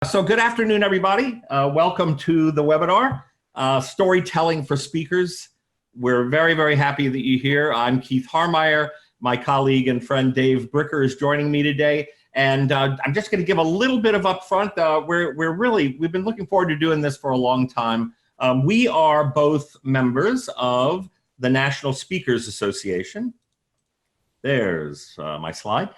So good afternoon, everybody. Welcome to the webinar, Storytelling for Speakers. We're very, very happy that you're here. I'm Keith Harmeyer. My colleague and friend Dave Bricker is joining me today. And I'm just going to give a little bit of upfront. We've been looking forward to doing this for a long time. We are both members of the National Speakers Association. There's my slide.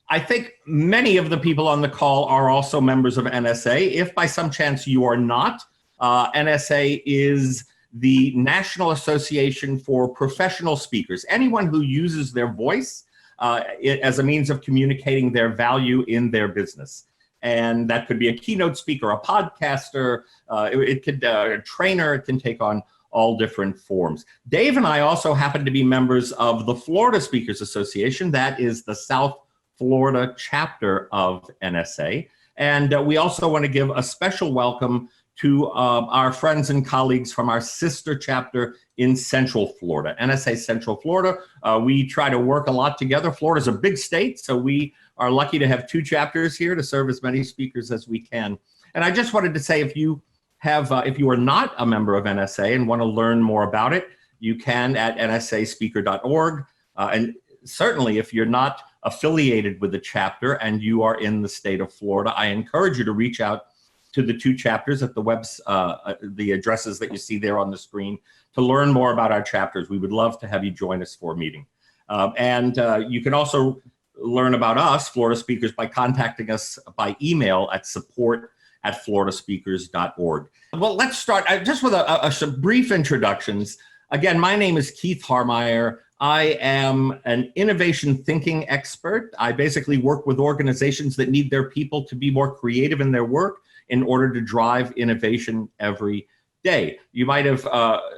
I think many of the people on the call are also members of NSA. If by some chance you are not, NSA is the National Association for Professional Speakers. Anyone who uses their voice as a means of communicating their value in their business. And that could be a keynote speaker, a podcaster, a trainer. It can take on all different forms. Dave and I also happen to be members of the Florida Speakers Association. That is the South Florida chapter of NSA. And we also want to give a special welcome to our friends and colleagues from our sister chapter in Central Florida, NSA Central Florida. We try to work a lot together. Florida's a big state, so we are lucky to have two chapters here to serve as many speakers as we can. And I just wanted to say, if you are not a member of NSA and want to learn more about it, you can at nsaspeaker.org. And certainly if you're not affiliated with the chapter and you are in the state of Florida, I encourage you to reach out to the two chapters at the addresses that you see there on the screen to learn more about our chapters. We would love to have you join us for a meeting. You can also learn about us, Florida Speakers, by contacting us by email at support@floridaspeakers.org. Well, let's start just with some brief introductions. Again, my name is Keith Harmeyer. I am an innovation thinking expert. I basically work with organizations that need their people to be more creative in their work in order to drive innovation every day. You might have,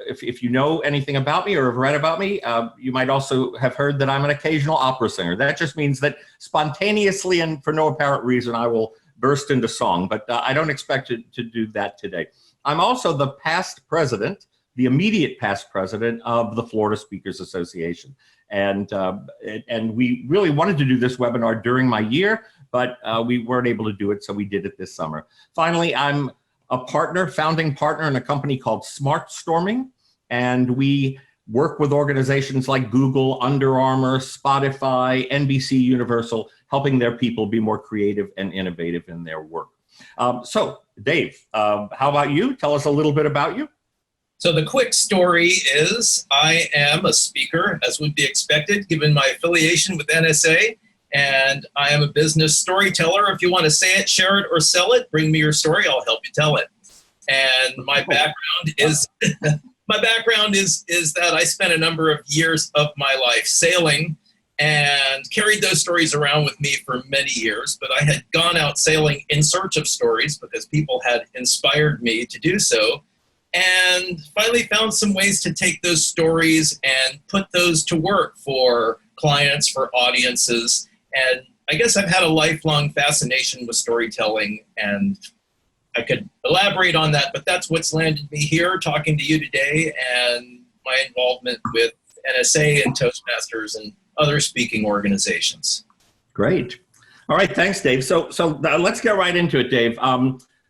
if you know anything about me or have read about me, you might also have heard that I'm an occasional opera singer. That just means that spontaneously and for no apparent reason, I will burst into song, but I don't expect to do that today. I'm also the the immediate past president of the Florida Speakers Association. And we really wanted to do this webinar during my year, but we weren't able to do it, so we did it this summer. Finally, I'm a founding partner in a company called SmartStorming, and we work with organizations like Google, Under Armour, Spotify, NBC Universal, helping their people be more creative and innovative in their work. So Dave, how about you? Tell us a little bit about you. So the quick story is I am a speaker, as would be expected, given my affiliation with NSA, and I am a business storyteller. If you want to say it, share it, or sell it, bring me your story, I'll help you tell it. And my background is that I spent a number of years of my life sailing and carried those stories around with me for many years, but I had gone out sailing in search of stories because people had inspired me to do so. And finally found some ways to take those stories and put those to work for clients, for audiences. And I guess I've had a lifelong fascination with storytelling, and I could elaborate on that, but that's what's landed me here talking to you today, and my involvement with NSA and Toastmasters and other speaking organizations. Great. All right, thanks, Dave. So let's get right into it, Dave.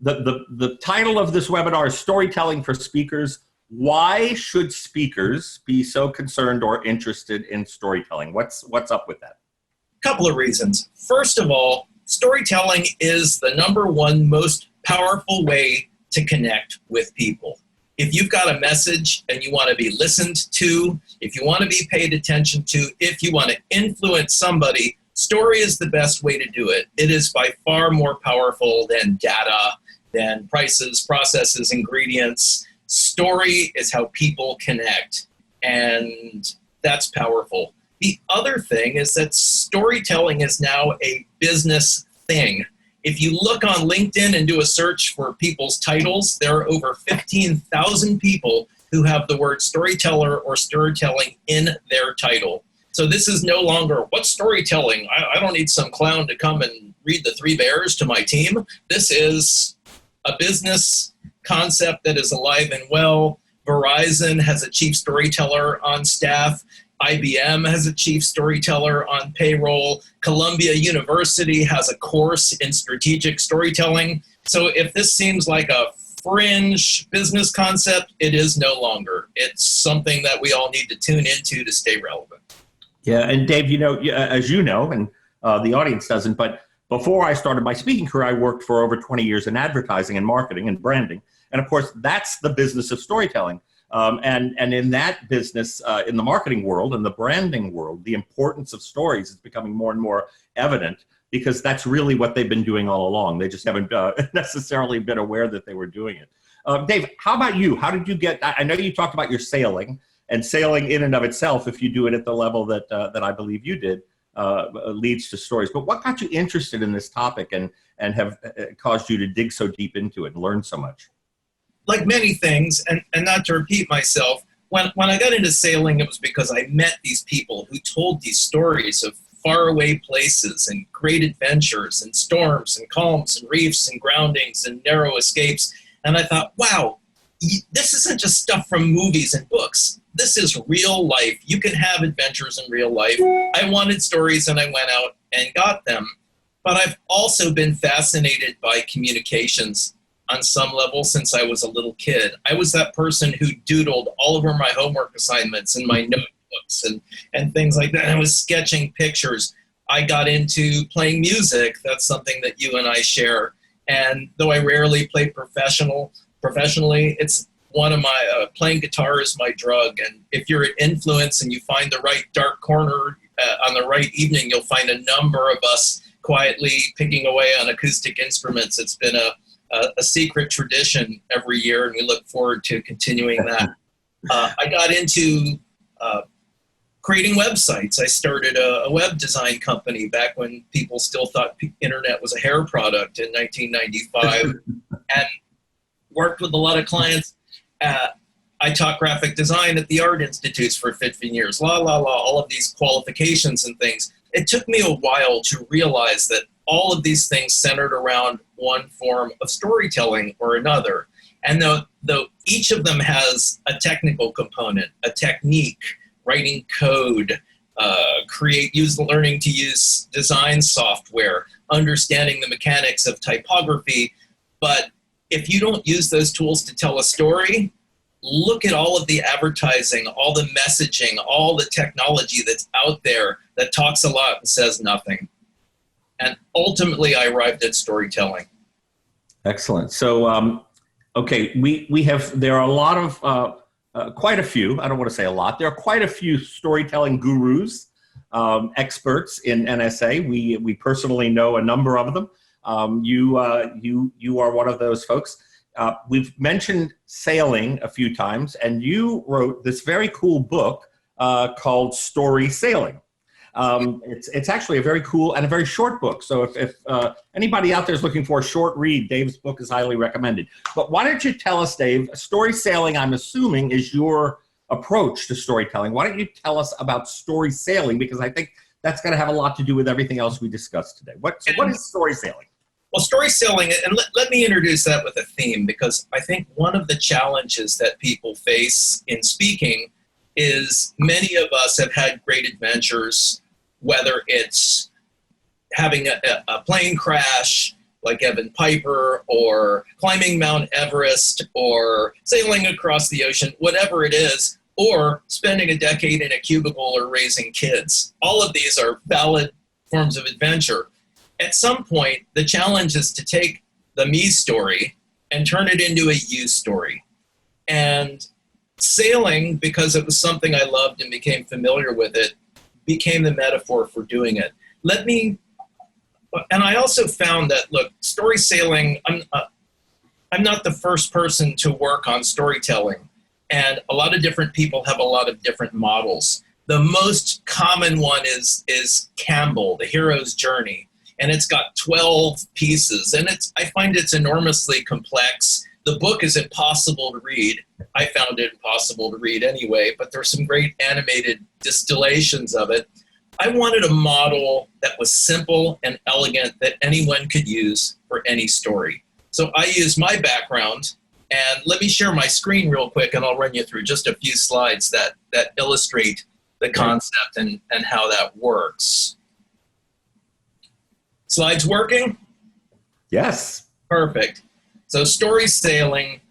The title of this webinar is Storytelling for Speakers. Why should speakers be so concerned or interested in storytelling? What's up with that? Couple of reasons. First of all, storytelling is the #1 most powerful way to connect with people. If you've got a message and you want to be listened to, if you want to be paid attention to, if you want to influence somebody, story is the best way to do it. It is by far more powerful than data, than prices, processes, ingredients. Story is how people connect, and that's powerful. The other thing is that storytelling is now a business thing. If you look on LinkedIn and do a search for people's titles, there are over 15,000 people who have the word storyteller or storytelling in their title. So this is no longer, what's storytelling? I don't need some clown to come and read the Three Bears to my team. This is a business concept that is alive and well. Verizon has a chief storyteller on staff. IBM has a chief storyteller on payroll. Columbia University has a course in strategic storytelling. So if this seems like a fringe business concept, it is no longer. It's something that we all need to tune into to stay relevant. Yeah, and Dave, as you know, and the audience doesn't, but before I started my speaking career, I worked for over 20 years in advertising and marketing and branding. And of course, that's the business of storytelling. And in that business, in the marketing world and the branding world, the importance of stories is becoming more and more evident, because that's really what they've been doing all along. They just haven't necessarily been aware that they were doing it. Dave, how about you? How did you get, I know you talked about your sailing, and sailing in and of itself, if you do it at the level that I believe you did, leads to stories. But what got you interested in this topic and have caused you to dig so deep into it and learn so much? Like many things, and not to repeat myself, when I got into sailing, it was because I met these people who told these stories of faraway places and great adventures and storms and calms and reefs and groundings and narrow escapes. And I thought, wow, this isn't just stuff from movies and books. This is real life. You can have adventures in real life. I wanted stories, and I went out and got them. But I've also been fascinated by communications on some level since I was a little kid. I was that person who doodled all over my homework assignments and my notebooks and things like that. I was sketching pictures. I got into playing music. That's something that you and I share. And though I rarely play professionally, it's one of my, playing guitar is my drug. And if you're at Influence and you find the right dark corner on the right evening, you'll find a number of us quietly picking away on acoustic instruments. It's been a secret tradition every year, and we look forward to continuing that. I got into creating websites. I started a web design company back when people still thought internet was a hair product in 1995, and worked with a lot of clients. I taught graphic design at the Art Institutes for 15 years, all of these qualifications and things. It took me a while to realize that all of these things centered around one form of storytelling or another. And though each of them has a technical component, a technique, writing code, learning to use design software, understanding the mechanics of typography. But if you don't use those tools to tell a story, look at all of the advertising, all the messaging, all the technology that's out there that talks a lot and says nothing. And ultimately, I arrived at storytelling. Excellent. So, okay, there are a lot of, quite a few, I don't want to say a lot, there are quite a few storytelling gurus, experts in NSA. We personally know a number of them. You are one of those folks. We've mentioned sailing a few times, and you wrote this very cool book called StorySailing. It's actually a very cool and a very short book. So if anybody out there is looking for a short read, Dave's book is highly recommended. But why don't you tell us, Dave, StorySailing, I'm assuming, is your approach to storytelling. Why don't you tell us about StorySailing? Because I think that's going to have a lot to do with everything else we discussed today. What is StorySailing? Well, storytelling, and let me introduce that with a theme, because I think one of the challenges that people face in speaking is many of us have had great adventures, whether it's having a plane crash like Evan Piper, or climbing Mount Everest, or sailing across the ocean, whatever it is, or spending a decade in a cubicle or raising kids. All of these are valid forms of adventure. At some point, the challenge is to take the me story and turn it into a you story. And sailing, because it was something I loved and became familiar with it, became the metaphor for doing it. And I also found that, look, story sailing, I'm not the first person to work on storytelling. And a lot of different people have a lot of different models. The most common one is Campbell, The Hero's Journey. And it's got 12 pieces. And I find it's enormously complex. The book is impossible to read. I found it impossible to read anyway, but there's some great animated distillations of it. I wanted a model that was simple and elegant that anyone could use for any story. So I used my background, and let me share my screen real quick, and I'll run you through just a few slides that illustrate the concept and how that works. Slides working? Yes. Perfect. So StorySailing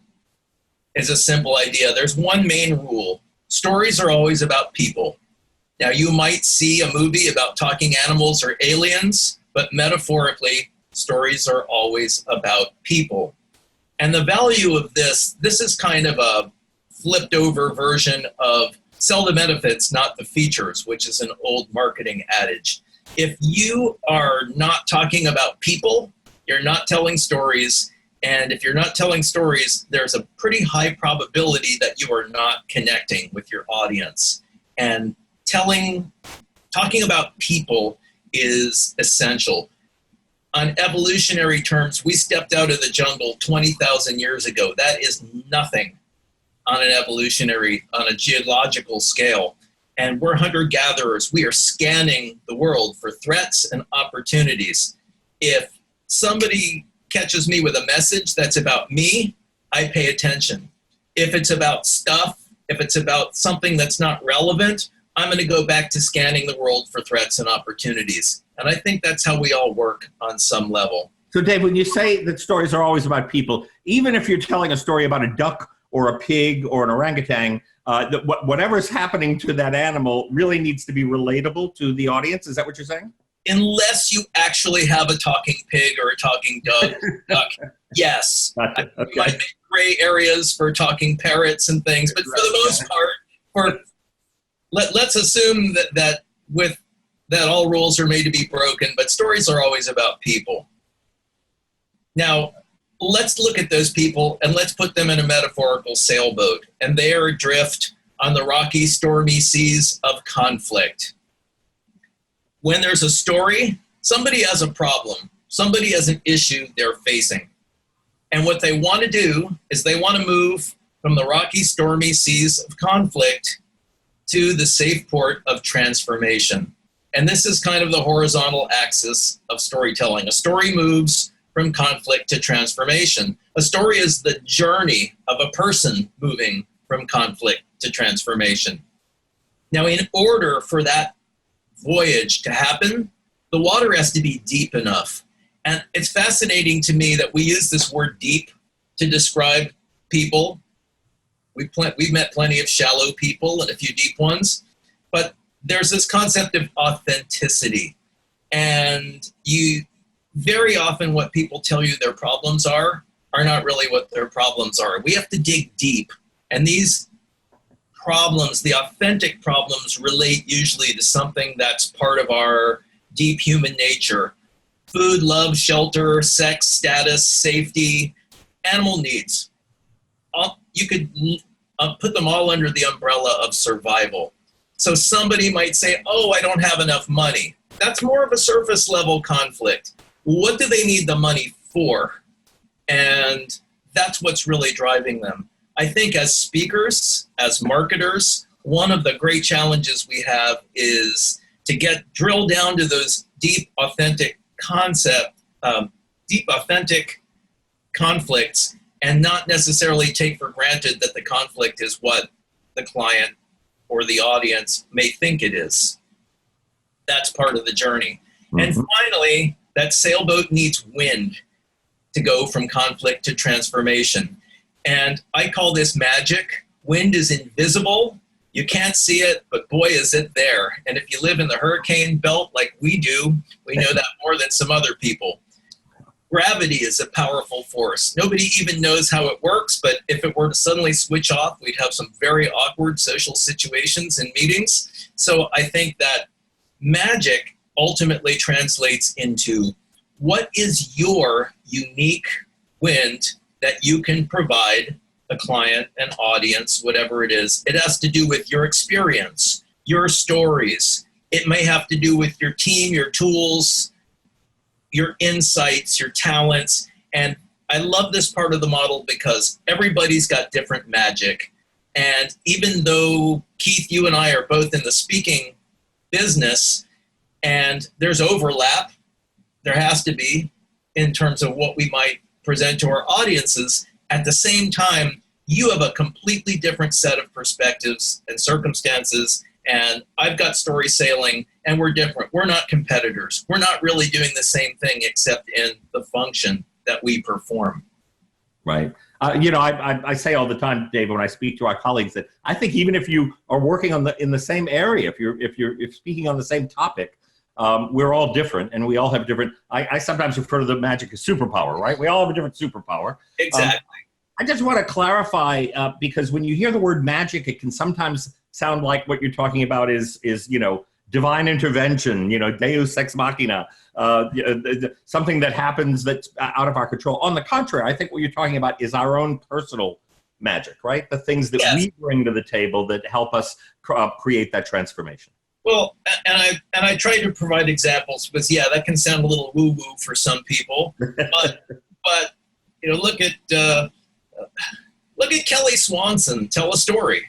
is a simple idea. There's one main rule. Stories are always about people. Now, you might see a movie about talking animals or aliens, but metaphorically, stories are always about people. And the value of this is kind of a flipped over version of sell the benefits, not the features, which is an old marketing adage. If you are not talking about people, you're not telling stories. And if you're not telling stories, there's a pretty high probability that you are not connecting with your audience. And talking about people is essential. On evolutionary terms, we stepped out of the jungle 20,000 years ago. That is nothing on a geological scale. And we're hunter-gatherers. We are scanning the world for threats and opportunities. If somebody catches me with a message that's about me, I pay attention. If it's about stuff, if it's about something that's not relevant, I'm going to go back to scanning the world for threats and opportunities. And I think that's how we all work on some level. So Dave, when you say that stories are always about people, even if you're telling a story about a duck or a pig or an orangutan, whatever's happening to that animal really needs to be relatable to the audience. Is that what you're saying? Unless you actually have a talking pig or a talking duck, yes. Gotcha. Okay. You might make gray areas for talking parrots and things, but for the most part, let's assume that all rules are made to be broken, but stories are always about people. Now, let's look at those people and let's put them in a metaphorical sailboat, and they are adrift on the rocky, stormy seas of conflict. When there's a story, somebody has a problem. Somebody has an issue they're facing. And what they want to do is they want to move from the rocky, stormy seas of conflict to the safe port of transformation. And this is kind of the horizontal axis of storytelling. A story moves from conflict to transformation. A story is the journey of a person moving from conflict to transformation. Now, in order for that voyage to happen, the water has to be deep enough. And it's fascinating to me that we use this word deep to describe people. We've met plenty of shallow people and a few deep ones, but there's this concept of authenticity. And very often what people tell you their problems are not really what their problems are. We have to dig deep. And these problems, the authentic problems, relate usually to something that's part of our deep human nature. Food, love, shelter, sex, status, safety, animal needs. You could put them all under the umbrella of survival. So somebody might say, oh, I don't have enough money. That's more of a surface level conflict. What do they need the money for? And that's what's really driving them. I think as speakers, as marketers, one of the great challenges we have is to drill down to those deep, authentic conflicts, and not necessarily take for granted that the conflict is what the client or the audience may think it is. That's part of the journey. Mm-hmm. And finally, that sailboat needs wind to go from conflict to transformation. And I call this magic. Wind is invisible. You can't see it, but boy, is it there. And if you live in the hurricane belt like we do, we know that more than some other people. Gravity is a powerful force. Nobody even knows how it works, but if it were to suddenly switch off, we'd have some very awkward social situations and meetings. So I think that magic ultimately translates into what is your unique wind that you can provide a client, an audience, whatever it is. It has to do with your experience, your stories. It may have to do with your team, your tools, your insights, your talents. And I love this part of the model because everybody's got different magic. And even though, Keith, you and I are both in the speaking business, and there's overlap, there has to be, in terms of what we might present to our audiences, at the same time, you have a completely different set of perspectives and circumstances and I've got StorySailing, and we're different. We're not competitors. We're not really doing the same thing except in the function that we perform. Right. I say all the time, Dave, when I speak to our colleagues, that I think even if you are working in the same area, if you're speaking on the same topic, we're all different, and we all have different. I sometimes refer to the magic as superpower, right? We all have a different superpower. Exactly. I just want to clarify because when you hear the word magic, it can sometimes sound like what you're talking about is divine intervention, Deus ex machina, something that happens that's out of our control. On the contrary, I think what you're talking about is our own personal magic, right? The things that we bring to the table that help us create that transformation. Well, and I try to provide examples because that can sound a little woo-woo for some people, but look at Kelly Swanson tell a story.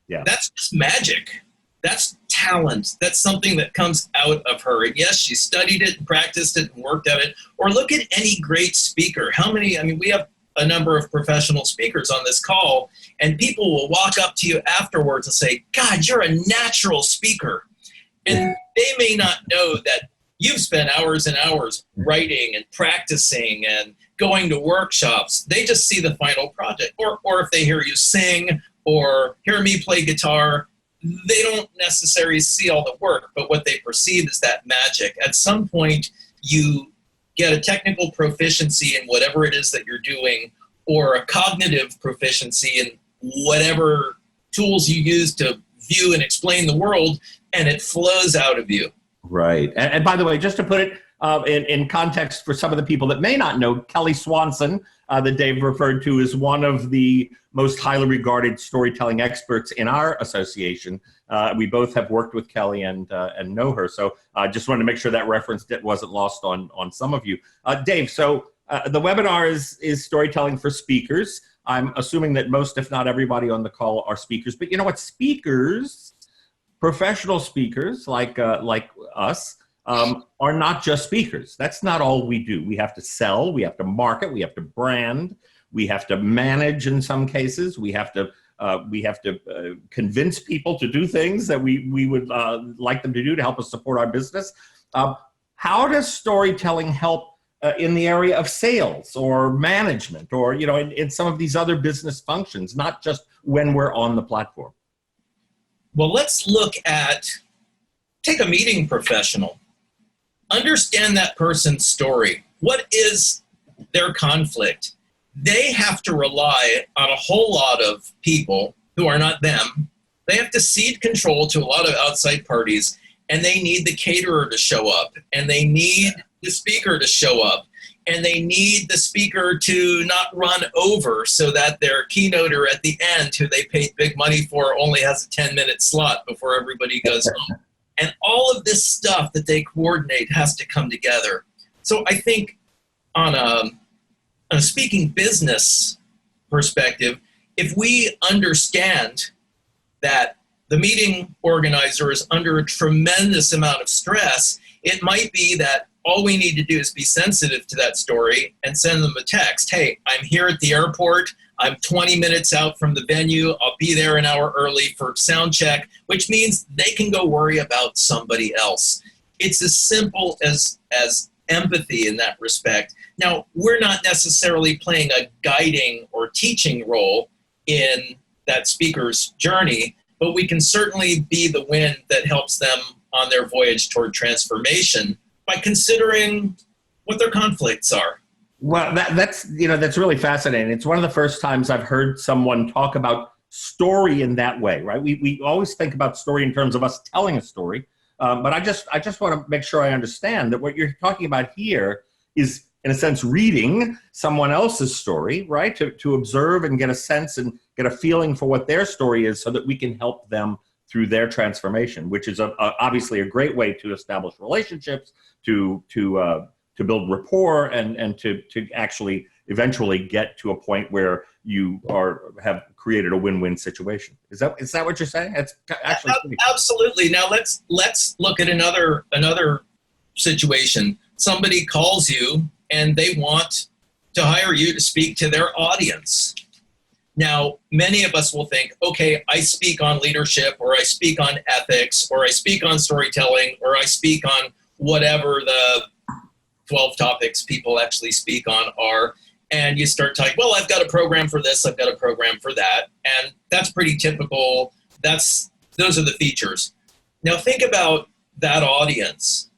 Yeah, that's just magic. That's talent. That's something that comes out of her. And yes, she studied it and practiced it and worked at it. Or look at any great speaker. We have a number of professional speakers on this call, and people will walk up to you afterwards and say, God, you're a natural speaker. And they may not know that you've spent hours and hours writing and practicing and going to workshops. They just see the final project. Or if they hear you sing or hear me play guitar, they don't necessarily see all the work, but what they perceive is that magic. At some point, you get a technical proficiency in whatever it is that you're doing, or a cognitive proficiency in whatever tools you use to view and explain the world, and it flows out of you. Right. And by the way, just to put it in context for some of the people that may not know, Kelly Swanson, that Dave referred to, is one of the most highly regarded storytelling experts in our association. We both have worked with Kelly and know her. So I just wanted to make sure that reference wasn't lost on some of you. Dave, so the webinar is storytelling for speakers. I'm assuming that most, if not everybody on the call are speakers. But you know what? Speakers, professional speakers like us, are not just speakers. That's not all we do. We have to sell, we have to market, we have to brand, we have to manage in some cases. We have to convince people to do things that we would like them to do to help us support our business. How does storytelling help in the area of sales or management, or in some of these other business functions, not just when we're on the platform? Well, let's take a meeting professional. Understand that person's story. What is their conflict? They have to rely on a whole lot of people who are not them. They have to cede control to a lot of outside parties, and they need the caterer to show up, and they need the speaker to show up, and they need the speaker to not run over so that their keynoter at the end, who they paid big money for, only has a 10-minute slot before everybody goes home. And all of this stuff that they coordinate has to come together. So I think on a speaking business perspective, if we understand that the meeting organizer is under a tremendous amount of stress, it might be that all we need to do is be sensitive to that story and send them a text. Hey, I'm here at the airport. I'm 20 minutes out from the venue. I'll be there an hour early for sound check, which means they can go worry about somebody else. It's as simple as empathy in that respect. Now, we're not necessarily playing a guiding or teaching role in that speaker's journey, but we can certainly be the wind that helps them on their voyage toward transformation by considering what their conflicts are. Well, that's really fascinating. It's one of the first times I've heard someone talk about story in that way, right? We always think about story in terms of us telling a story, but I just want to make sure I understand that what you're talking about here is, in a sense, reading someone else's story, right? To observe and get a sense and get a feeling for what their story is, so that we can help them through their transformation, which is obviously a great way to establish relationships, to build rapport, and to actually eventually get to a point where you have created a win-win situation. Is that what you're saying? It's actually absolutely. Now let's look at another situation. Somebody calls you and they want to hire you to speak to their audience. Now, many of us will think, okay, I speak on leadership, or I speak on ethics, or I speak on storytelling, or I speak on whatever the 12 topics people actually speak on are. And you start talking, well, I've got a program for this, I've got a program for that. And that's pretty typical. Those are the features. Now think about that audience.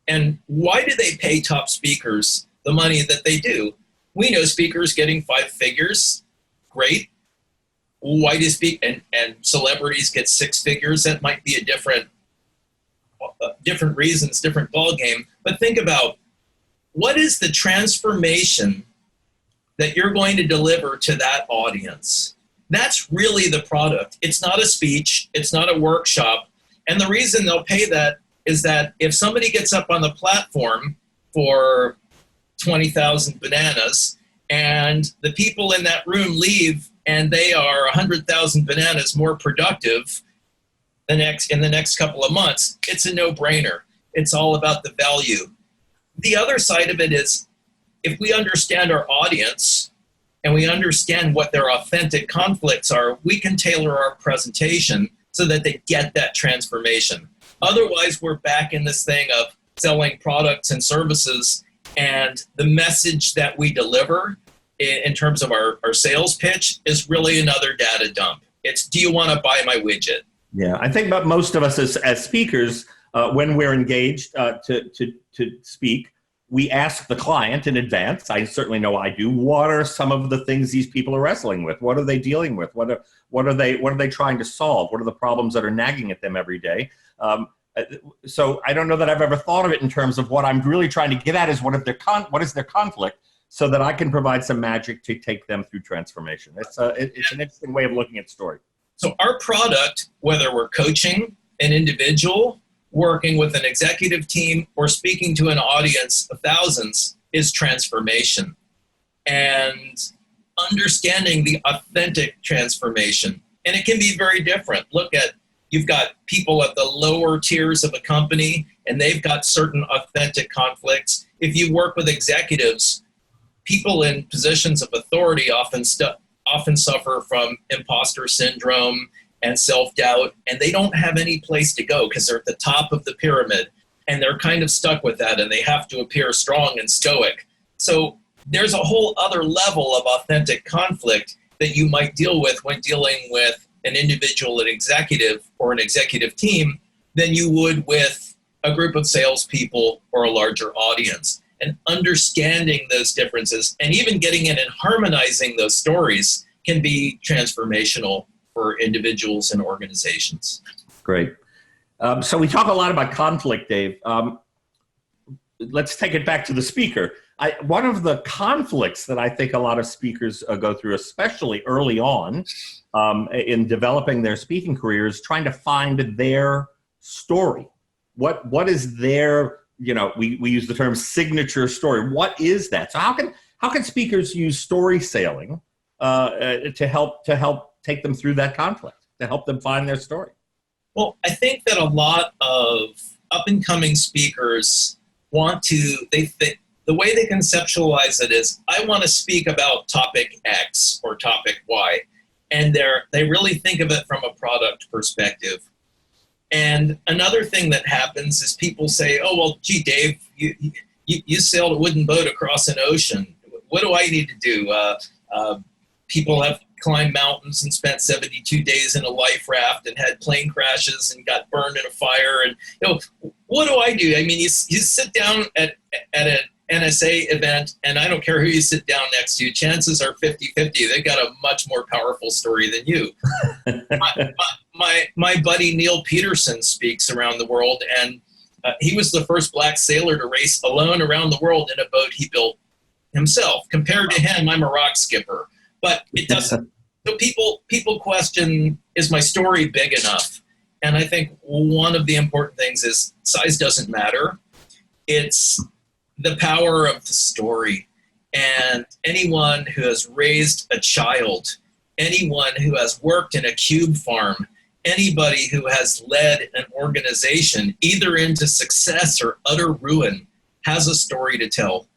And why do they pay top speakers the money that they do? We know speakers getting 5 figures. Great. Why do and celebrities get 6 figures? That might be a different reasons, different ballgame. But think about, what is the transformation that you're going to deliver to that audience? That's really the product. It's not a speech. It's not a workshop. And the reason they'll pay that is that if somebody gets up on the platform for 20,000 bananas and the people in that room leave and they are 100,000 bananas more productive in the next couple of months, it's a no-brainer. It's all about the value. The other side of it is, if we understand our audience and we understand what their authentic conflicts are, we can tailor our presentation so that they get that transformation. Otherwise, we're back in this thing of selling products and services, and the message that we deliver in terms of our sales pitch is really another data dump. It's, do you want to buy my widget? Yeah, I think about most of us as speakers, when we're engaged to speak, we ask the client in advance. I certainly know I do. What are some of the things these people are wrestling with? What are they dealing with? What are they trying to solve? What are the problems that are nagging at them every day? So I don't know that I've ever thought of it in terms of what I'm really trying to get at is what is their conflict, so that I can provide some magic to take them through transformation. It's an interesting way of looking at story. So our product, whether we're coaching an individual, working with an executive team, or speaking to an audience of thousands, is transformation. And understanding the authentic transformation. And it can be very different. Look at, you've got people at the lower tiers of a company, and they've got certain authentic conflicts. If you work with executives, people in positions of authority often suffer from imposter syndrome and self-doubt, and they don't have any place to go because they're at the top of the pyramid, and they're kind of stuck with that, and they have to appear strong and stoic. So there's a whole other level of authentic conflict that you might deal with when dealing with an individual, an executive, or an executive team than you would with a group of salespeople or a larger audience. And understanding those differences and even getting in and harmonizing those stories can be transformational for individuals and organizations. Great. So we talk a lot about conflict, Dave. Let's take it back to the speaker. One of the conflicts that I think a lot of speakers go through, especially early on in developing their speaking careers, trying to find their story. What is their, we use the term signature story. What is that? So how can speakers use StorySailing to help take them through that conflict, to help them find their story? Well, I think that a lot of up-and-coming speakers want to, the way they conceptualize it is, I want to speak about topic X or topic Y. And they really think of it from a product perspective. And another thing that happens is people say, oh, well, gee, Dave, you sailed a wooden boat across an ocean. What do I need to do? People have climbed mountains and spent 72 days in a life raft and had plane crashes and got burned in a fire. And what do I do? I mean, you sit down at an NSA event, and I don't care who you sit down next to, chances are 50-50. They've got a much more powerful story than you. My buddy Neil Peterson speaks around the world, and he was the first black sailor to race alone around the world in a boat he built himself. Compared to him, I'm a rock skipper. But it doesn't. So people question, is my story big enough? And I think one of the important things is size doesn't matter. It's the power of the story. And anyone who has raised a child, anyone who has worked in a cube farm, anybody who has led an organization either into success or utter ruin has a story to tell.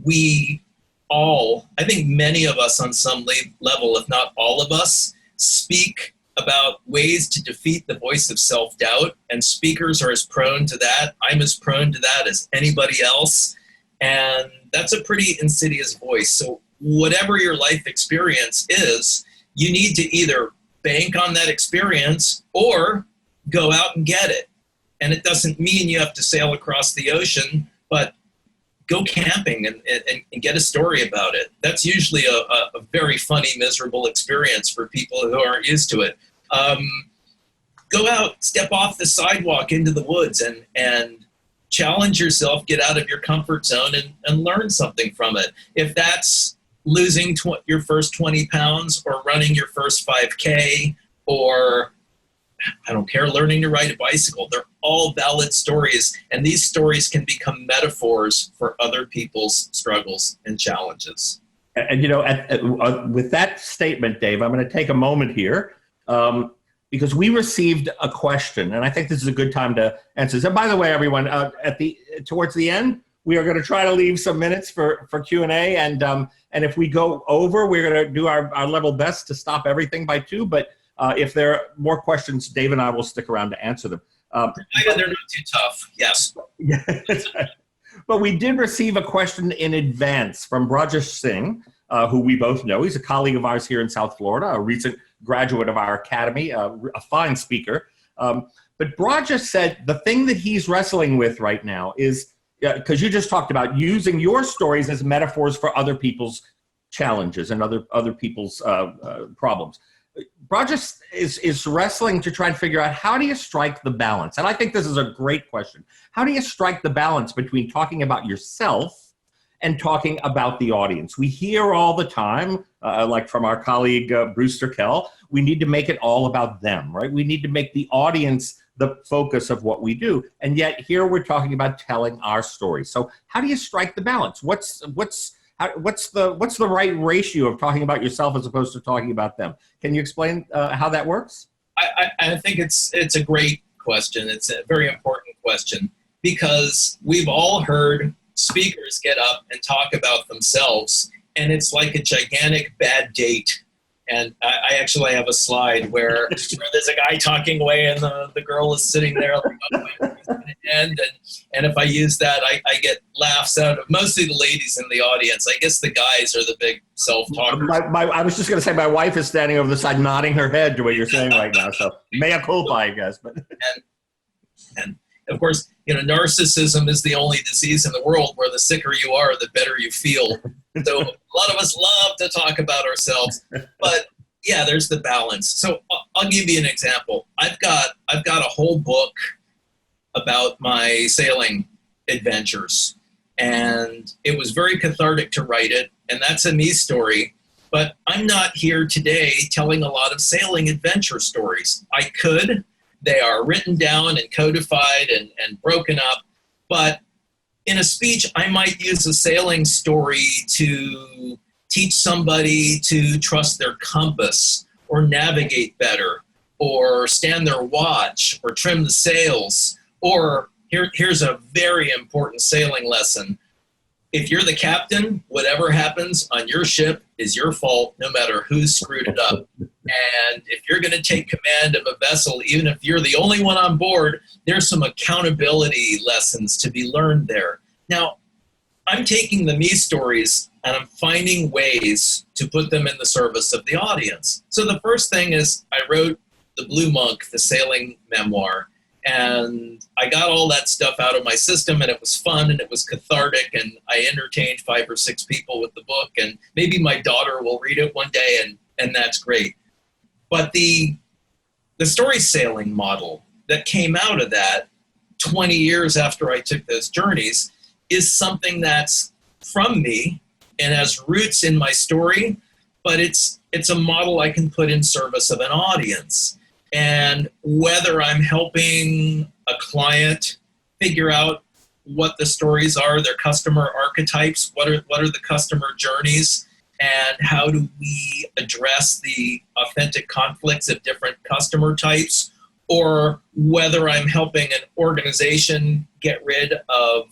We I think many of us on some level, if not all of us, speak about ways to defeat the voice of self-doubt, and speakers are as prone to that. I'm as prone to that as anybody else, and that's a pretty insidious voice. So whatever your life experience is, you need to either bank on that experience or go out and get it. And it doesn't mean you have to sail across the ocean, but go camping and get a story about it. That's usually a very funny, miserable experience for people who aren't used to it. Go out, step off the sidewalk into the woods and challenge yourself, get out of your comfort zone and learn something from it. If that's losing your first 20 pounds or running your first 5K or, I don't care, learning to ride a bicycle, they're all valid stories. And these stories can become metaphors for other people's struggles and challenges. And, with that statement, Dave, I'm going to take a moment here because we received a question, and I think this is a good time to answer. So, by the way, everyone, towards the end, we are going to try to leave some minutes for Q&A, and if we go over, we're going to do our level best to stop everything by 2. But if there are more questions, Dave and I will stick around to answer them. They're not too tough. Yes. But we did receive a question in advance from Rajesh Singh, who we both know. He's a colleague of ours here in South Florida, a recent graduate of our academy, a fine speaker. But Rajesh said the thing that he's wrestling with right now is, because you just talked about using your stories as metaphors for other people's challenges and other people's problems. Rajesh is wrestling to try and figure out, how do you strike the balance? And I think this is a great question. How do you strike the balance between talking about yourself and talking about the audience? We hear all the time, like from our colleague Brewster Kell, we need to make it all about them, right? We need to make the audience the focus of what we do. And yet here we're talking about telling our story. So how do you strike the balance? What's the right ratio of talking about yourself as opposed to talking about them? Can you explain how that works? I think it's a great question. It's a very important question because we've all heard speakers get up and talk about themselves, and it's like a gigantic bad date. And I actually have a slide where there's a guy talking away and the girl is sitting there like, oh, it's going to end. And if I use that, I get laughs out of mostly the ladies in the audience. I guess the guys are the big self-talkers. I was just going to say, my wife is standing over the side nodding her head to what you're saying right now. So mea culpa, I guess. But and of course, narcissism is the only disease in the world where the sicker you are, the better you feel. So a lot of us love to talk about ourselves, but yeah, there's the balance. So I'll give you an example. I've got a whole book about my sailing adventures, and it was very cathartic to write it, and that's a me story. But I'm not here today telling a lot of sailing adventure stories. I could. They are written down and codified and broken up. But in a speech, I might use a sailing story to teach somebody to trust their compass or navigate better or stand their watch or trim the sails. Or here's a very important sailing lesson. If you're the captain, whatever happens on your ship is your fault, no matter who screwed it up. And if you're going to take command of a vessel, even if you're the only one on board, there's some accountability lessons to be learned there. Now, I'm taking the me stories and I'm finding ways to put them in the service of the audience. So the first thing is I wrote The Blue Monk, the sailing memoir. And I got all that stuff out of my system, and it was fun, and it was cathartic, and I entertained 5 or 6 people with the book, and maybe my daughter will read it one day, and that's great. But the StorySailing model that came out of that 20 years after I took those journeys is something that's from me and has roots in my story, but it's a model I can put in service of an audience. And whether I'm helping a client figure out what the stories are, their customer archetypes, what are the customer journeys, and how do we address the authentic conflicts of different customer types, or whether I'm helping an organization get rid of,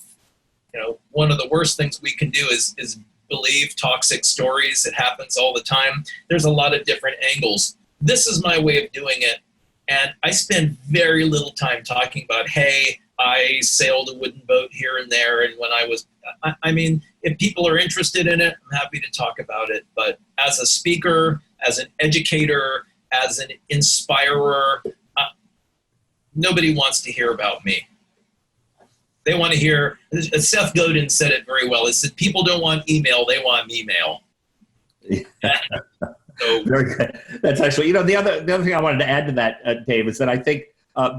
one of the worst things we can do is believe toxic stories. It happens all the time. There's a lot of different angles. This is my way of doing it. And I spend very little time talking about, hey, I sailed a wooden boat here and there. And when I mean, if people are interested in it, I'm happy to talk about it. But as a speaker, as an educator, as an inspirer, nobody wants to hear about me. They want to hear, Seth Godin said it very well. He said, people don't want email, they want me-mail. So, very good. That's actually, the other thing I wanted to add to that, Dave, is that I think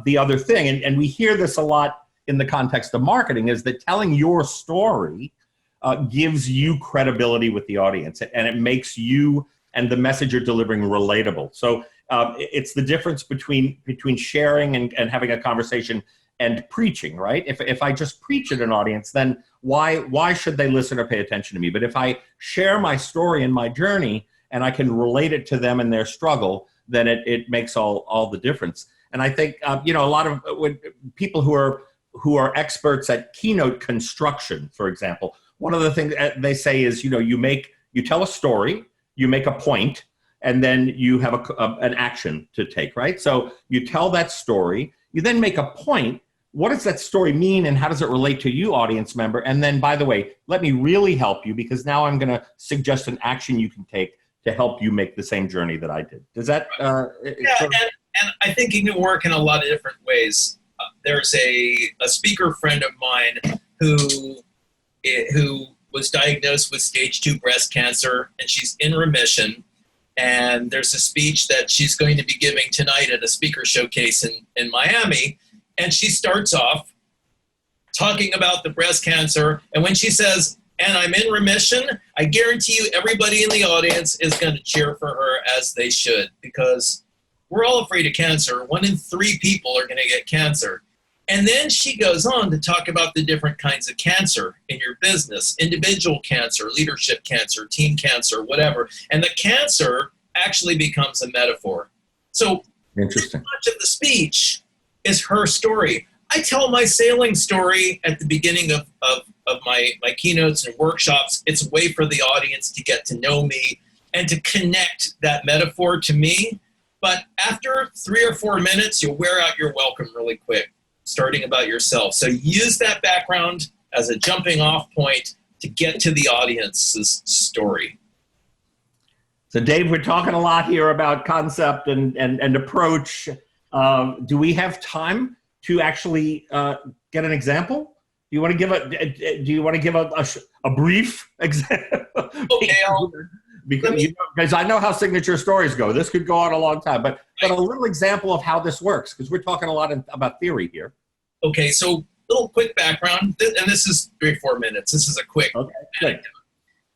the other thing, and we hear this a lot in the context of marketing, is that telling your story gives you credibility with the audience, and it makes you and the message you're delivering relatable. So it's the difference between sharing and having a conversation and preaching, right? If I just preach at an audience, then why should they listen or pay attention to me? But if I share my story and my journey, and I can relate it to them and their struggle, then it makes all the difference. And I think a lot of people who are experts at keynote construction, for example, one of the things they say is you tell a story, you make a point, and then you have an action to take, right? So you tell that story, you then make a point. What does that story mean, and how does it relate to you, audience member? And then, by the way, let me really help you, because now I'm going to suggest an action you can take to help you make the same journey that I did. Does that? And I think it can work in a lot of different ways. There's a speaker friend of mine who was diagnosed with stage 2 breast cancer, and she's in remission. And there's a speech that she's going to be giving tonight at a speaker showcase in Miami. And she starts off talking about the breast cancer. And when she says, and I'm in remission, I guarantee you everybody in the audience is going to cheer for her, as they should, because we're all afraid of cancer. 1 in 3 people are going to get cancer. And then she goes on to talk about the different kinds of cancer in your business: individual cancer, leadership cancer, team cancer, whatever. And the cancer actually becomes a metaphor. So interesting. Much of the speech is her story. I tell my sailing story at the beginning of my keynotes and workshops. It's a way for the audience to get to know me and to connect that metaphor to me. But after 3 or 4 minutes, you'll wear out your welcome really quick, starting about yourself. So use that background as a jumping off point to get to the audience's story. So Dave, we're talking a lot here about concept and approach. Do we have time to actually get an example? Do you want to give a brief example? Okay, because I know how signature stories go. This could go on a long time, but a little example of how this works, because we're talking a lot about theory here. Okay, so little quick background, and this is 3 or 4 minutes. This is a quick anecdote.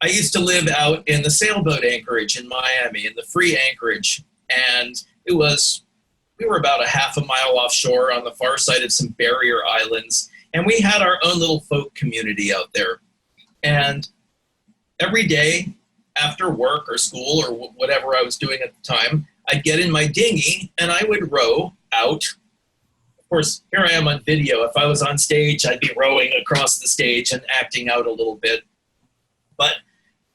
I used to live out in the sailboat anchorage in Miami, in the free anchorage, and we were about a half a mile offshore on the far side of some barrier islands, and we had our own little folk community out there. And every day after work or school or whatever I was doing at the time, I'd get in my dinghy and I would row out. Of course, here I am on video. If I was on stage, I'd be rowing across the stage and acting out a little bit. But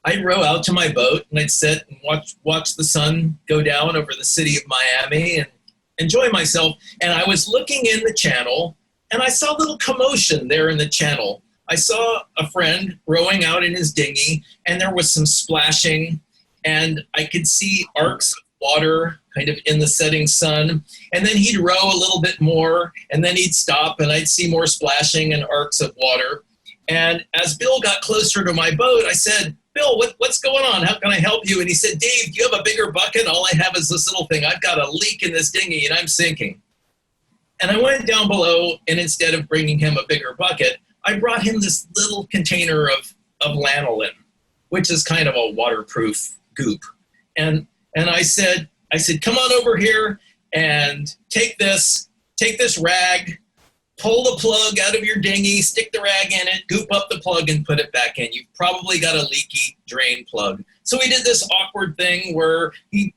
I'd row out to my boat and I'd sit and watch the sun go down over the city of Miami and enjoy myself. And I was looking in the channel and I saw a little commotion there in the channel. I saw a friend rowing out in his dinghy, and there was some splashing, and I could see arcs of water kind of in the setting sun. And then he'd row a little bit more, and then he'd stop, and I'd see more splashing and arcs of water. And as Bill got closer to my boat, I said, Bill, what's going on? How can I help you? And he said, Dave, do you have a bigger bucket? All I have is this little thing. I've got a leak in this dinghy, and I'm sinking. And I went down below, and instead of bringing him a bigger bucket, I brought him this little container of lanolin, which is kind of a waterproof goop. And I said, come on over here and take this rag, pull the plug out of your dinghy, stick the rag in it, goop up the plug, and put it back in. You've probably got a leaky drain plug. So we did this awkward thing where he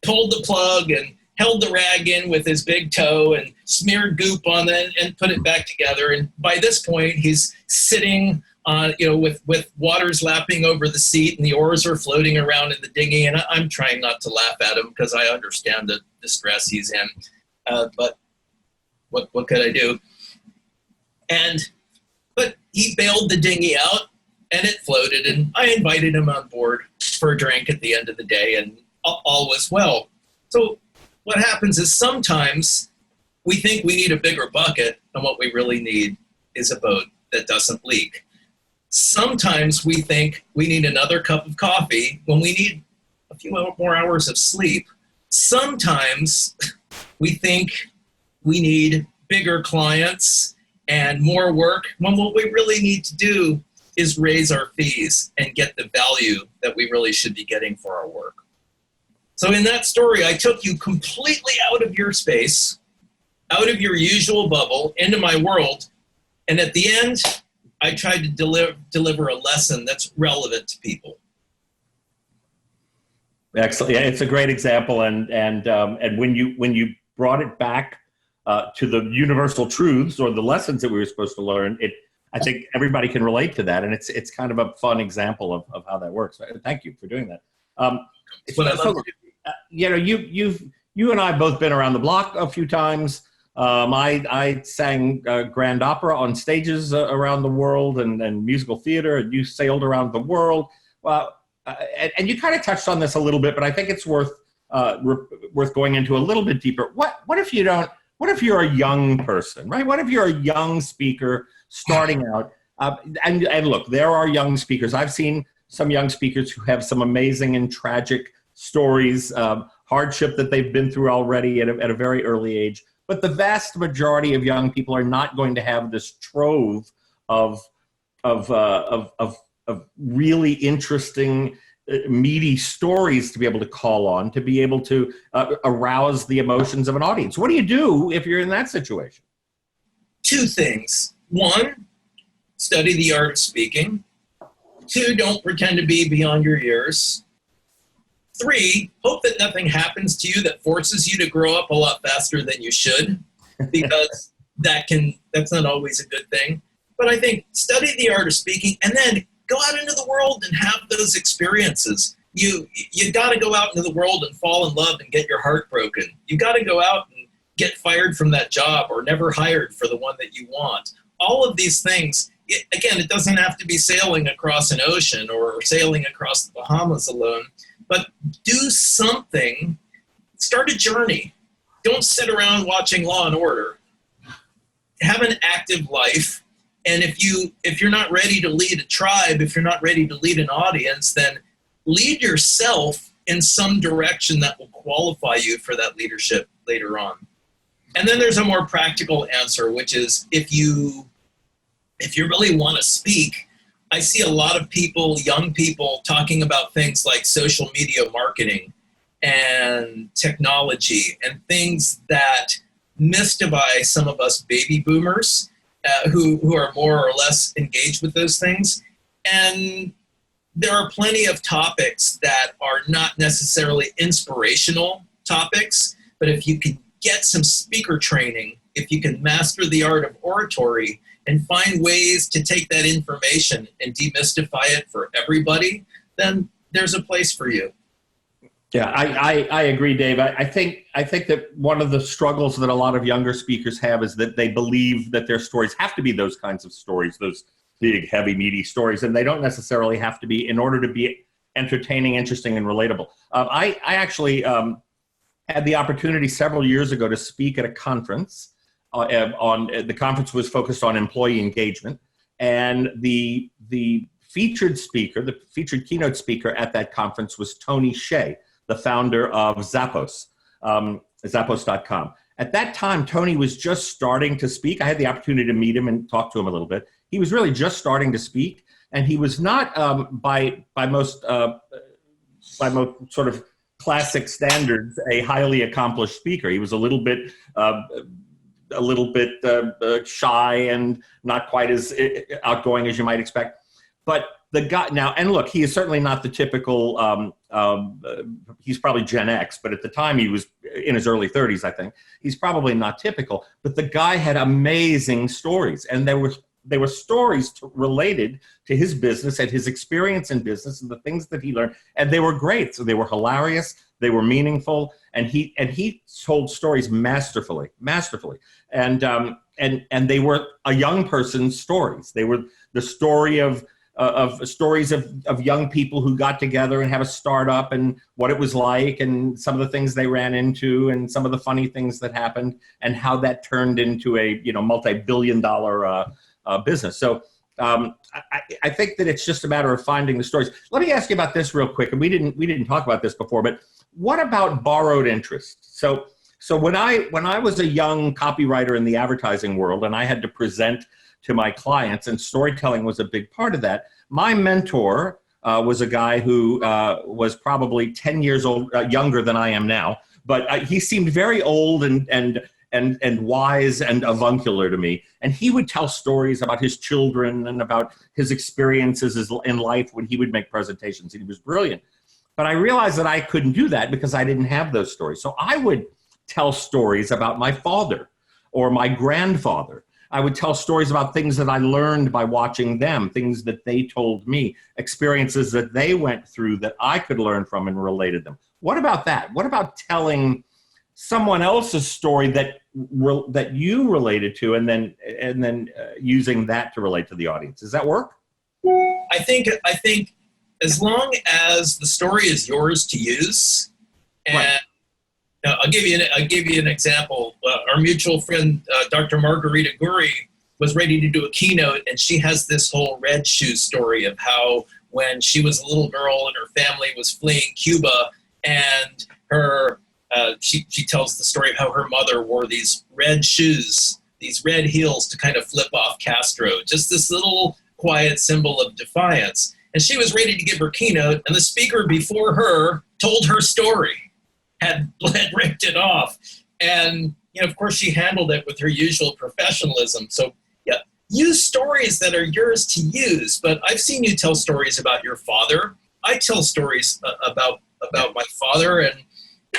pulled the plug and held the rag in with his big toe and smeared goop on it and put it back together. And by this point, he's sitting with waters lapping over the seat and the oars are floating around in the dinghy. And I'm trying not to laugh at him because I understand the distress he's in. But what could I do? But he bailed the dinghy out and it floated, and I invited him on board for a drink at the end of the day, and all was well. So what happens is sometimes we think we need a bigger bucket, and what we really need is a boat that doesn't leak. Sometimes we think we need another cup of coffee when we need a few more hours of sleep. Sometimes we think we need bigger clients and more work when what we really need to do is raise our fees and get the value that we really should be getting for our work. So in that story, I took you completely out of your space, out of your usual bubble, into my world. And at the end, I tried to deliver a lesson that's relevant to people. Excellent. Yeah, it's a great example. And when you brought it back to the universal truths or the lessons that we were supposed to learn, I think everybody can relate to that, and it's kind of a fun example of how that works. Thank you for doing that. You and I have both been around the block a few times. I sang grand opera on stages around the world and musical theater, and you sailed around the world. Well, and you kind of touched on this a little bit, but I think it's worth going into a little bit deeper. What if you're a young person, right? What if you're a young speaker starting out? And look, there are young speakers. I've seen some young speakers who have some amazing and tragic stories, hardship that they've been through already at a very early age. But the vast majority of young people are not going to have this trove of really interesting, meaty stories to be able to call on, to be able to arouse the emotions of an audience. What do you do if you're in that situation? Two things. One, study the art of speaking. Two, don't pretend to be beyond your years. Three, hope that nothing happens to you that forces you to grow up a lot faster than you should, because that's not always a good thing. But I think study the art of speaking and then go out into the world and have those experiences. You got to go out into the world and fall in love and get your heart broken. You got to go out and get fired from that job or never hired for the one that you want. All of these things, it doesn't have to be sailing across an ocean or sailing across the Bahamas alone, but do something. Start a journey. Don't sit around watching Law and Order. Have an active life. And if you're not ready to lead a tribe, if you're not ready to lead an audience, then lead yourself in some direction that will qualify you for that leadership later on. And then there's a more practical answer, which is if you really want to speak, I see a lot of people, young people, talking about things like social media marketing and technology and things that mystify some of us baby boomers who are more or less engaged with those things. And there are plenty of topics that are not necessarily inspirational topics, but if you can get some speaker training, if you can master the art of oratory and find ways to take that information and demystify it for everybody, then there's a place for you. Yeah, I agree, Dave. I think that one of the struggles that a lot of younger speakers have is that they believe that their stories have to be those kinds of stories, those big, heavy, meaty stories, and they don't necessarily have to be in order to be entertaining, interesting, and relatable. I actually had the opportunity several years ago to speak at a conference. The conference was focused on employee engagement, and the featured speaker, the featured keynote speaker at that conference was Tony Hsieh, the founder of Zappos, Zappos.com. At that time, Tony was just starting to speak. I had the opportunity to meet him and talk to him a little bit. He was really just starting to speak, and he was not by most sort of classic standards a highly accomplished speaker. He was a little bit shy and not quite as outgoing as you might expect. But the guy now, and look, he is certainly not the typical. He's probably Gen X, but at the time he was in his early 30s, I think. He's probably not typical, but the guy had amazing stories, and they were they were stories related to his business and his experience in business and the things that he learned, and they were great. So they were hilarious, they were meaningful, and he told stories masterfully, and they were a young person's stories. They were the story of stories of young people who got together and have a startup and what it was like and some of the things they ran into and some of the funny things that happened and how that turned into a multi-billion-dollar business. So I think that it's just a matter of finding the stories. Let me ask you about this real quick, and we didn't talk about this before, but what about borrowed interest? So when I was a young copywriter in the advertising world and I had to present to my clients, and storytelling was a big part of that, my mentor was a guy who was probably 10 years younger than I am now, but he seemed very old and wise and avuncular to me. And he would tell stories about his children and about his experiences in life when he would make presentations. And he was brilliant. But I realized that I couldn't do that because I didn't have those stories. So I would tell stories about my father or my grandfather. I would tell stories about things that I learned by watching them, things that they told me, experiences that they went through that I could learn from and related them. What about that? What about telling someone else's story that you related to and then using that to relate to the audience? Does that work? I think as long as the story is yours to use, and right. I'll give you an example. Our mutual friend, Dr. Margarita Guri, was ready to do a keynote, and she has this whole red shoe story of how when she was a little girl and her family was fleeing Cuba, and she tells the story of how her mother wore these red shoes, these red heels to kind of flip off Castro, just this little quiet symbol of defiance. And she was ready to give her keynote, and the speaker before her told her story. Had ripped it off. And, of course, she handled it with her usual professionalism. So, yeah, use stories that are yours to use. But I've seen you tell stories about your father. I tell stories about my father